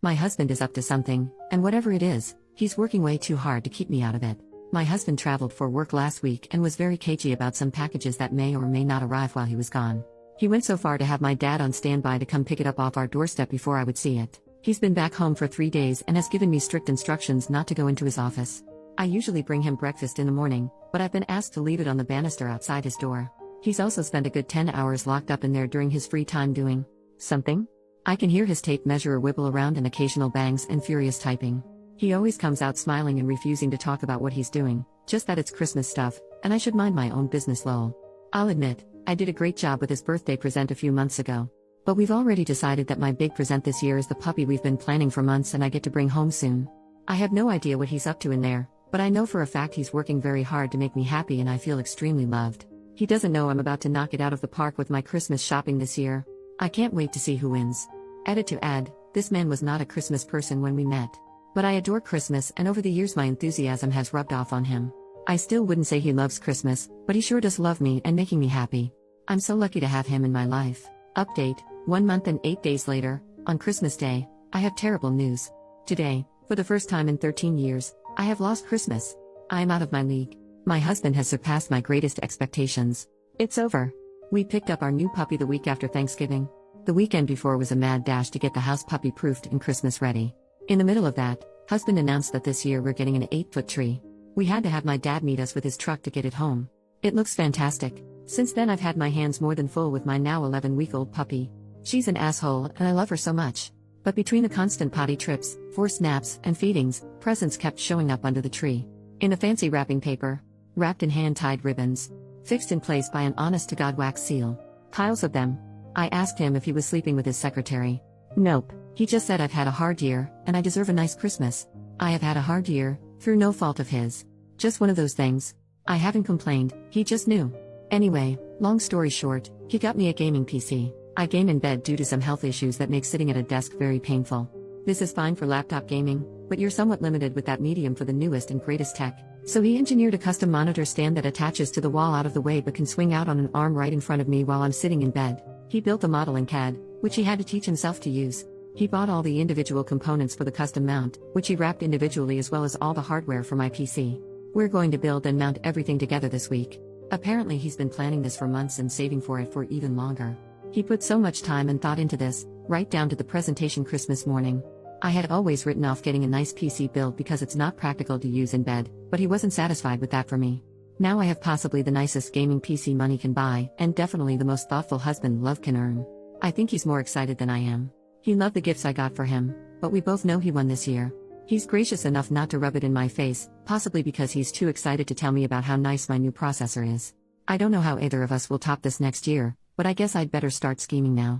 My husband is up to something, and whatever it is, he's working way too hard to keep me out of it. My husband traveled for work last week and was very cagey about some packages that may or may not arrive while he was gone. He went so far to have my dad on standby to come pick it up off our doorstep before I would see it. He's been back home for 3 days and has given me strict instructions not to go into his office. I usually bring him breakfast in the morning, but I've been asked to leave it on the banister outside his door. He's also spent a good 10 hours locked up in there during his free time doing something. I can hear his tape measure wibble around and occasional bangs and furious typing. He always comes out smiling and refusing to talk about what he's doing, just that it's Christmas stuff, and I should mind my own business lol. I'll admit, I did a great job with his birthday present a few months ago. But we've already decided that my big present this year is the puppy we've been planning for months and I get to bring home soon. I have no idea what he's up to in there, but I know for a fact he's working very hard to make me happy and I feel extremely loved. He doesn't know I'm about to knock it out of the park with my Christmas shopping this year. I can't wait to see who wins. Edit to add, this man was not a Christmas person when we met. But I adore Christmas and over the years my enthusiasm has rubbed off on him. I still wouldn't say he loves Christmas, but he sure does love me and making me happy. I'm so lucky to have him in my life. Update, 1 month and 8 days later, on Christmas Day, I have terrible news. Today, for the first time in 13 years, I have lost Christmas. I am out of my league. My husband has surpassed my greatest expectations. It's over. We picked up our new puppy the week after Thanksgiving. The weekend before was a mad dash to get the house puppy proofed and Christmas ready. In the middle of that, husband announced that this year we're getting an 8-foot tree. We had to have my dad meet us with his truck to get it home. It looks fantastic. Since then I've had my hands more than full with my now 11-week-old puppy. She's an asshole and I love her so much. But between the constant potty trips, forced naps, and feedings, presents kept showing up under the tree. In a fancy wrapping paper. Wrapped in hand-tied ribbons. Fixed in place by an honest-to-God wax seal. Piles of them. I asked him if he was sleeping with his secretary. Nope. He just said I've had a hard year, and I deserve a nice Christmas. I have had a hard year, through no fault of his. Just one of those things. I haven't complained, he just knew. Anyway, long story short, he got me a gaming PC. I game in bed due to some health issues that make sitting at a desk very painful. This is fine for laptop gaming, but you're somewhat limited with that medium for the newest and greatest tech. So he engineered a custom monitor stand that attaches to the wall out of the way but can swing out on an arm right in front of me while I'm sitting in bed. He built the model in CAD, which he had to teach himself to use. He bought all the individual components for the custom mount, which he wrapped individually as well as all the hardware for my PC. We're going to build and mount everything together this week. Apparently he's been planning this for months and saving for it for even longer. He put so much time and thought into this, right down to the presentation Christmas morning. I had always written off getting a nice PC build because it's not practical to use in bed, but he wasn't satisfied with that for me. Now I have possibly the nicest gaming PC money can buy, and definitely the most thoughtful husband love can earn. I think he's more excited than I am. He loved the gifts I got for him, but we both know he won this year. He's gracious enough not to rub it in my face, possibly because he's too excited to tell me about how nice my new processor is. I don't know how either of us will top this next year, but I guess I'd better start scheming now.